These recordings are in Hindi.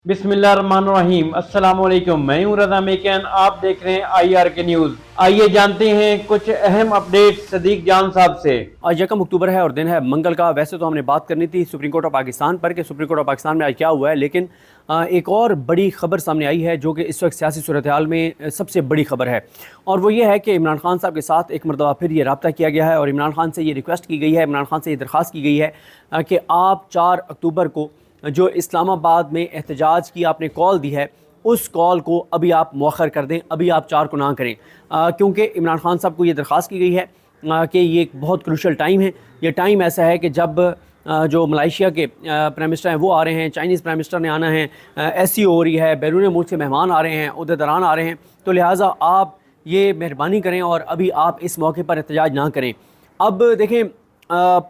बिस्मिल्लाहिर्रहमानिर्रहीम। अस्सलाम वालेकुम। मैं हूं रज़ा मेकन, आप देख रहे हैं IR के न्यूज़। आइए जानते हैं कुछ अहम अपडेट सदीक जान साहब से। आज 1 अक्टूबर है और दिन है मंगल का। वैसे तो हमने बात करनी थी सुप्रीम कोर्ट ऑफ पाकिस्तान पर कि सुप्रीम कोर्ट ऑफ पाकिस्तान में आज क्या हुआ है, लेकिन एक और बड़ी खबर सामने आई है जो कि इस वक्त सियासी सूरत हाल में सबसे बड़ी खबर है, और वो ये है कि इमरान खान साहब के साथ एक मरतबा फिर ये रब्ता किया गया है और इमरान खान से ये रिक्वेस्ट की गई है, इमरान खान से ये दरख्वास्त की गई है कि आप 4 अक्टूबर को जो इस्लामाबाद में एहतजाज की आपने कॉल दी है, उस कॉल को अभी आप मौखर कर दें, अभी आप 4 को ना करें, क्योंकि इमरान खान साहब को ये दरख्वास्त की गई है कि ये एक बहुत क्रूशल टाइम है। ये टाइम ऐसा है कि जब जो मलाइशिया के प्राइम मिनिस्टर हैं वो आ रहे हैं, चाइनीज़ प्राइम मिनिस्टर ने आना है, SCO हो रही है, बैरून मुल्क से मेहमान आ रहे हैं, उहदेदारान आ रहे हैं, तो लिहाजा आप ये मेहरबानी करें और अभी आप इस मौके पर एहतजाज ना करें। अब देखें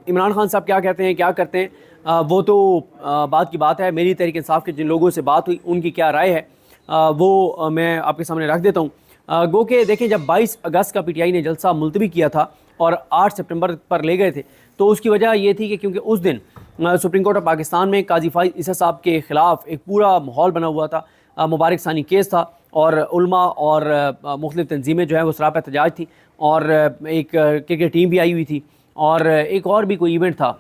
इमरान खान साहब क्या कहते हैं, क्या करते हैं, वो तो बात की बात है। मेरी तहरीक इंसाफ के जिन लोगों से बात हुई उनकी क्या राय है वो मैं आपके सामने रख देता हूँ। गो के देखें, जब 22 अगस्त का PTI ने जलसा मुलतवी किया था और 8 सितंबर पर ले गए थे, तो उसकी वजह ये थी कि क्योंकि उस दिन सुप्रीम कोर्ट ऑफ पाकिस्तान में काजी फाइज ईसा साहब के ख़िलाफ़ एक पूरा माहौल बना हुआ था, मुबारक सानी केस था और उलमा और मुख्तलिफ़ तंजीमें जो है वो सरापा एहतजाज थी, और एक क्रिकेट टीम भी आई हुई थी और एक और भी कोई इवेंट था।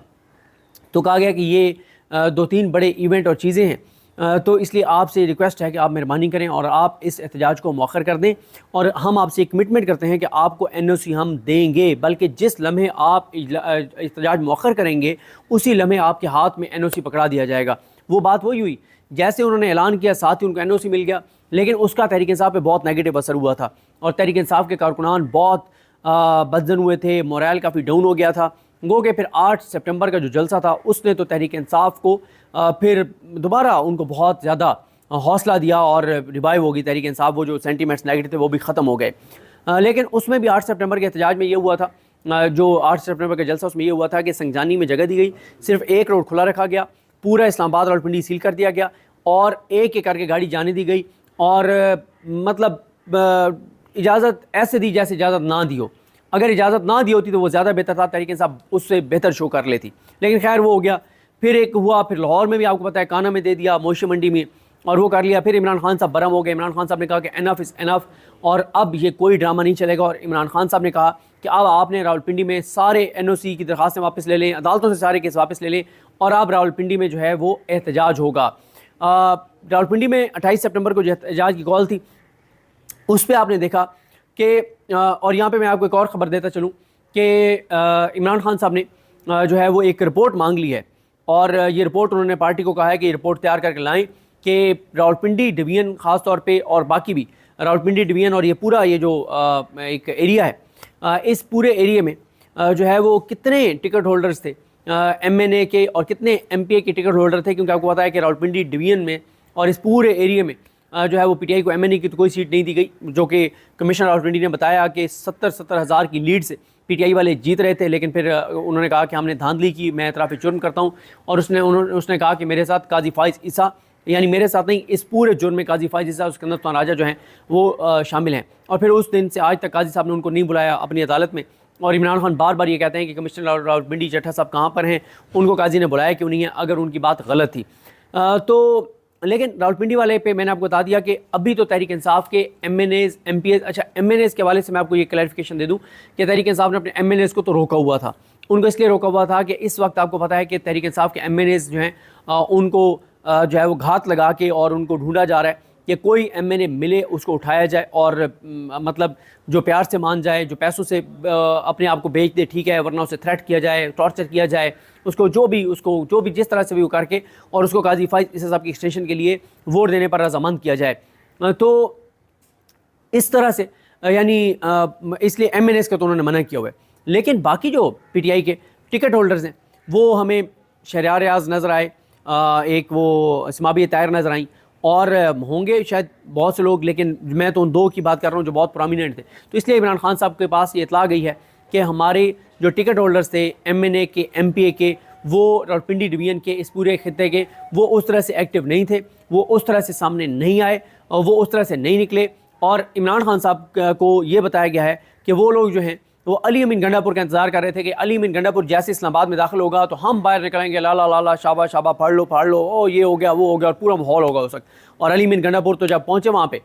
तो कहा गया कि ये 2-3 बड़े इवेंट और चीज़ें हैं, तो इसलिए आपसे रिक्वेस्ट है कि आप मेहरबानी करें और आप इस एहतजाज को मौखर कर दें, और हम आपसे एक कमिटमेंट करते हैं कि आपको NOC हम देंगे, बल्कि जिस लम्हे आप एहतजाज मौखर करेंगे उसी लम्हे आपके हाथ में NOC पकड़ा दिया जाएगा। वो बात वही हुई, जैसे उन्होंने ऐलान किया साथ ही उनको NOC मिल गया, लेकिन उसका तहरीक इंसाफ पे बहुत नेगेटिव असर हुआ था और तहरीक इंसाफ के कारकुनान बहुत बदजन हुए थे, मोरल काफ़ी डाउन हो गया था। गो के फिर 8 सितंबर का जो जलसा था उसने तो तहरीक इंसाफ को फिर दोबारा उनको बहुत ज़्यादा हौसला दिया और रिवाइव हो गई तहरीक इंसाफ। वो जो सेंटीमेंट्स नेगेटिव थे वो भी ख़त्म हो गए, लेकिन उसमें भी 8 सितंबर के एहतजाज में ये हुआ था, जो 8 सितंबर का जलसा उसमें ये हुआ था कि संगजानी में जगह दी गई, सिर्फ एक रोड खुला रखा गया, पूरा इस्लामाबाद रावलपिंडी सील कर दिया गया और एक एक करके गाड़ी जाने दी गई, और मतलब इजाज़त ऐसे दी जैसे इजाज़त ना दी हो। अगर इजाज़त ना दी होती तो वो ज़्यादा बेहतर था, तरीके से उससे बेहतर शो कर लेती, लेकिन खैर वो हो गया। फिर एक हुआ, फिर लाहौर में भी आपको पता है काना में दे दिया, मोशी मंडी में, और वो कर लिया। फिर इमरान खान साहब बरम हो गए। इमरान खान साहब ने कहा कि एनफ इज़ एनफ और अब ये कोई ड्रामा नहीं चलेगा, और इमरान खान साहब ने कहा कि अब आपने रावलपिंडी में सारे NOC की दरख्वास्तें वापस ले लें, अदालतों से सारे केस वापस ले लें, और अब रावलपिंडी में जो है वो एहतजाज होगा। रावलपिंडी में 28 सितंबर को जो एहतजाज की कॉल थी उस पर आपने देखा कि और यहाँ पे मैं आपको एक और ख़बर देता चलूँ कि इमरान खान साहब ने जो है वो एक रिपोर्ट मांग ली है, और ये रिपोर्ट उन्होंने पार्टी को कहा है कि ये रिपोर्ट तैयार करके लाएं कि रावलपिंडी डिवीज़न ख़ास तौर पे और बाकी भी रावलपिंडी डिवीज़न और ये पूरा ये जो एक एरिया है, इस पूरे एरिया में जो है वो कितने टिकट होल्डर्स थे MNA के और कितने MPA के टिकट होल्डर थे, क्योंकि आपको पता है कि रावलपिंडी डिवीज़न में और इस पूरे एरिया में जो है वो PTI को MNA की तो कोई सीट नहीं दी गई, जो कि कमिश्नर रावलपिंडी ने बताया कि 70 हज़ार की लीड से PTI वाले जीत रहे थे, लेकिन फिर उन्होंने कहा कि हमने धांधली की, मैं एतराफ़ जुर्म करता हूँ, और उसने कहा कि मेरे साथ काजी फाइज ईसा, यानी मेरे साथ नहीं, इस पूरे जुर्म में काजी फाइज ईसा उसके अंदर राजा जो हैं वो शामिल हैं। और फिर उस दिन से आज तक काजी साहब ने उनको नहीं बुलाया अपनी अदालत में, और इमरान खान बार बार ये कहते हैं कि कमिश्नर रावलपिंडी चट्टा साहब कहाँ पर हैं, उनको काजी ने बुलाया क्यों नहीं है अगर उनकी बात गलत थी। तो लेकिन रावलपिंडी वाले पे मैंने आपको बता दिया कि अभी तो तहरीक इंसाफ के MNAs MPAs, अच्छा MNAs के हवाले से मैं आपको ये क्लैरिफिकेशन दे दूं कि तहरीक इंसाफ ने अपने MNAs को तो रोका हुआ था। उनको इसलिए रोका हुआ था कि इस वक्त आपको पता है कि तहरीक इंसाफ के MNAs जो हैं उनको जो है वो घात लगा के और उनको ढूंढा जा रहा है कि कोई MNA मिले उसको उठाया जाए, और मतलब जो प्यार से मान जाए, जो पैसों से अपने आप को बेच दे ठीक है, वरना उसे थ्रेट किया जाए, टॉर्चर किया जाए, उसको जो भी जिस तरह से भी वो करके और उसको काजी फाइज ईसा साहब की एक्सटेंशन के लिए वोट देने पर रजामंद किया जाए। तो इस तरह से यानी इसलिए MNAs का तो उन्होंने मना किया हुआ है, लेकिन बाकी जो PTI के टिकट होल्डर्स हैं वो हमें शहरयार रियाज नज़र आए, एक वो इसमाबी तायर नज़र आई, और होंगे शायद बहुत से लोग, लेकिन मैं तो उन 2 की बात कर रहा हूँ जो बहुत प्रोमिनेंट थे। तो इसलिए इमरान खान साहब के पास ये इतला गई है कि हमारे जो टिकट होल्डर्स थे MNA के MPA के, वो रावलपिंडी डिवीज़न के इस पूरे खित्ते के, वो उस तरह से एक्टिव नहीं थे, वो उस तरह से सामने नहीं आए और वो उस तरह से नहीं निकले, और इमरान खान साहब को ये बताया गया है कि वो लोग जो हैं तो वो अली अमीन गंडापुर का इंतजार कर रहे थे कि अली अमीन गंडापुर जैसे इस्लामाबाद में दाखिल होगा तो हम बाहर निकलेंगे, लाला लाला शाबा शाबा फाड़ लो, ओ ये हो गया वो हो गया, और पूरा माहौल होगा उस वक्त। और अली अमीन गंडापुर तो जब पहुँचे वहाँ पे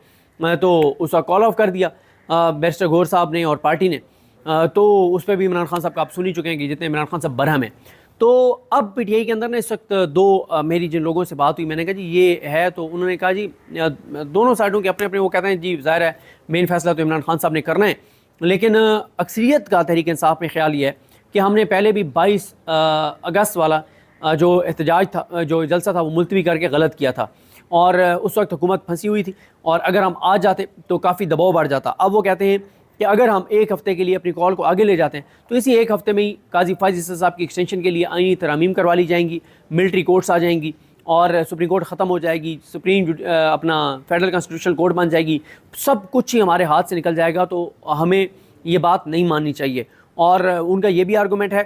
तो उसका कॉल ऑफ कर दिया बैरिस्टर गौहर साहब ने और पार्टी ने। तो उस पर भी इमरान खान साहब का आप सुन ही चुके हैं कि जितने इमरान खान साहब बरहम हैं। तो अब पीटीआई के अंदर ना इस वक्त दो मेरी जिन लोगों से बात हुई, मैंने कहा जी ये है, तो उन्होंने कहा जी दोनों साइडों के अपने अपने, वो कहते हैं जी ज़ाहिर है मेन फैसला तो इमरान खान साहब ने करना है, लेकिन अक्सरियत का तहरीक इंसाफ में ख्याल ये है कि हमने पहले भी 22 अगस्त वाला जो एहतजाज था, जो जलसा था, वो मुलतवी करके गलत किया था और उस वक्त हुकूमत फंसी हुई थी और अगर हम आ जाते तो काफ़ी दबाव बढ़ जाता। अब वो कहते हैं कि अगर हम एक हफ़्ते के लिए अपनी कॉल को आगे ले जाते हैं तो इसी एक हफ़्ते में ही काजी फायज़ ईसा साहब की एक्सटेंशन के लिए आईनी तरामीम करवा ली जाएंगी, मिलिट्री कोर्ट्स आ जाएंगी और सुप्रीम कोर्ट ख़त्म हो जाएगी, अपना फेडरल कॉन्स्टिट्यूशनल कोर्ट बन जाएगी, सब कुछ ही हमारे हाथ से निकल जाएगा। तो हमें ये बात नहीं माननी चाहिए। और उनका ये भी आर्गूमेंट है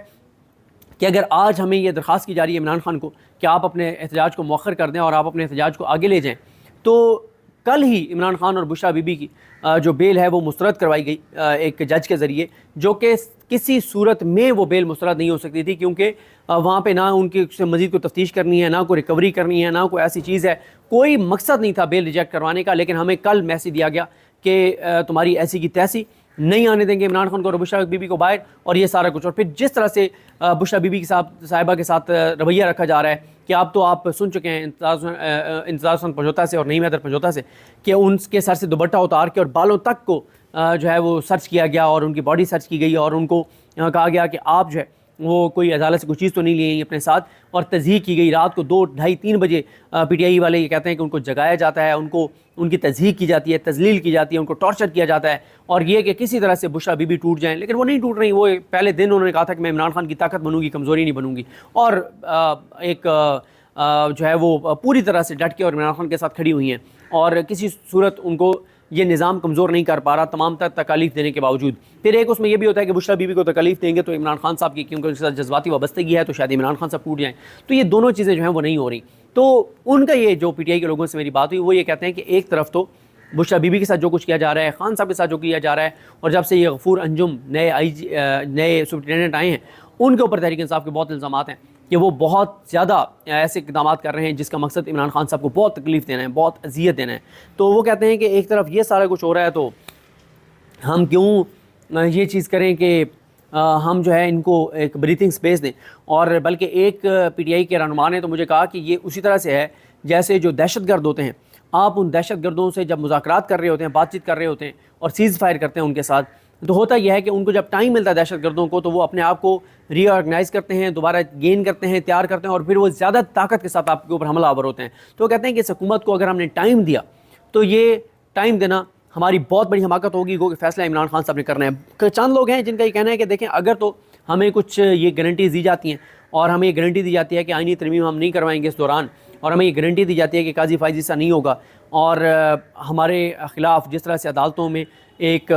कि अगर आज हमें ये दरख्वास्त की जा रही है इमरान खान को कि आप अपने एहतजाज को मौखर कर दें और आप अपने एहतजाज को आगे ले जाएँ, तो कल ही इमरान खान और बुशरा बीबी की जो बेल है वो मुस्तरद करवाई गई एक जज के ज़रिए, जो कि किसी सूरत में वो बेल मुस्तरद नहीं हो सकती थी, क्योंकि वहाँ पे ना उनकी से मज़ीद कोई तफ्तीश करनी है, ना कोई रिकवरी करनी है, ना कोई ऐसी चीज़ है, कोई मकसद नहीं था बेल रिजेक्ट करवाने का। लेकिन हमें कल मैसेज दिया गया कि तुम्हारी ऐसी की तैसी, नहीं आने देंगे इमरान खान को और बुशरा बीबी को बाहर, और ये सारा कुछ। और फिर जिस तरह से बुशरा बीबी के साथ साहिबा के साथ रवैया रखा जा रहा है कि आप सुन चुके हैं इंतज़ार हसन पंजोता से और नईम हैदर पंजोता से कि उनके सर से दुपट्टा उतार के और बालों तक को जो है वो सर्च किया गया और उनकी बॉडी सर्च की गई और उनको कहा गया कि आप जो है वो कोई अदालत से कोई चीज़ तो नहीं लिए अपने साथ, और तज़हीक की गई। रात को 2, ढाई, 3 बजे पीटीआई वाले ये कहते हैं कि उनको जगाया जाता है, उनको उनकी तज़हीक की जाती है, तजलील की जाती है, उनको टॉर्चर किया जाता है, और ये कि किसी तरह से बुशरा बीबी टूट जाएं। लेकिन वो नहीं टूट रही। वो पहले दिन उन्होंने कहा था कि मैं इमरान खान की ताकत बनूंगी, कमज़ोरी नहीं बनूंगी, और जो है वो पूरी तरह से डट के और इमरान खान के साथ खड़ी हुई हैं, और किसी सूरत उनको ये निज़ाम कमज़ोर नहीं कर पा रहा तमाम तकालीफ देने के बावजूद। फिर एक उसमें यह भी होता है कि बुशरा बीबी को तकलीफ़ देंगे तो इमरान खान साहब की, क्योंकि उनके साथ जज्बाती वाबस्तगी है, तो शायद इमरान खान साहब टूट जाएँ। तो ये दोनों चीज़ें जो हैं वो नहीं हो रही। तो उनका ये जो पीटीआई के लोगों से मेरी बात हुई, वो ये कहते हैं कि एक तरफ तो बुशरा बीबी के साथ जो कुछ किया जा रहा है, खान साहब के साथ जो किया जा रहा है, और जब से ये गफूर अंजुम नए सुप्रिटेंडेंट आए हैं, उनके ऊपर तहरीक इंसाफ के बहुत इल्ज़ामात हैं कि वो बहुत ज़्यादा ऐसे इक़दाम कर रहे हैं जिसका मकसद इमरान खान साहब को बहुत तकलीफ़ देना है, बहुत अजियत देना है। तो वो कहते हैं कि एक तरफ ये सारा कुछ हो रहा है तो हम क्यों ये चीज़ करें कि हम जो है इनको एक ब्रीथिंग स्पेस दें। और बल्कि एक पीटीआई के रहनुमा ने तो मुझे कहा कि ये उसी तरह से है जैसे जो दहशतगर्द होते हैं, आप उन दहशतगर्दों से जब मुज़ाकरात कर रहे होते हैं, बातचीत कर रहे होते हैं और सीज़ फायर करते हैं उनके साथ, तो होता यह है कि उनको जब टाइम मिलता है दहशतगर्दों को, तो वो अपने आप को रीऑर्गेनाइज़ करते हैं, दोबारा गेन करते हैं, तैयार करते हैं, और फिर वो ज़्यादा ताकत के साथ आपके ऊपर हमलावर होते हैं। तो कहते हैं कि इस हुकूमत को अगर हमने टाइम दिया तो ये टाइम देना हमारी बहुत बड़ी हमाकत होगी, क्योंकि फैसला इमरान खान साहब ने करना है। चंद लोग हैं जिनका ये कहना है कि देखें, अगर तो हमें कुछ ये गारंटीज़ दी जाती हैं और हमें ये गारंटी दी जाती है कि आईनी तरमीम हम नहीं करवाएंगे इस दौरान, और हमें ये गारंटी दी जाती है कि काजी फायज़ ईसा नहीं होगा, और हमारे ख़िलाफ़ जिस तरह से अदालतों में एक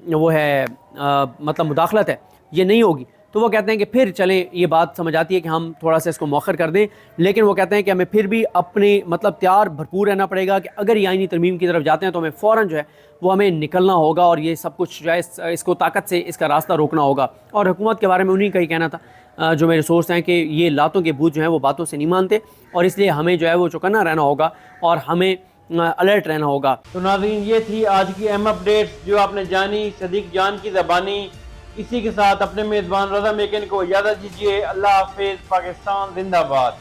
वो है मतलब मुदाखलत है, ये नहीं होगी, तो वो कहते हैं कि फिर चलें, ये बात समझ आती है कि हम थोड़ा सा इसको मौखर कर दें। लेकिन वो कहते हैं कि हमें फिर भी अपने मतलब तैयार भरपूर रहना पड़ेगा कि अगर ये आईनी तरमीम की तरफ जाते हैं तो हमें फ़ौरन जो है वो हमें निकलना होगा, और ये सब कुछ जो है इसको ताकत से इसका रास्ता रोकना होगा। और हुकूमत के बारे में उन्हीं का ही कहना था, जो मेरे सोर्स हैं, कि ये लातों के भूत जो हैं वो बातों से नहीं मानते, और इसलिए हमें जो है वो चौकन्ना रहना होगा और हमें अलर्ट रहना होगा। तो नाज़रीन, ये थी आज की अहम अपडेट्स जो आपने जानी सदीक जान की ज़बानी। इसी के साथ अपने मेज़बान रज़ा मेकन को इजाज़त दीजिए। अल्लाह हाफ़िज़। पाकिस्तान जिंदाबाद।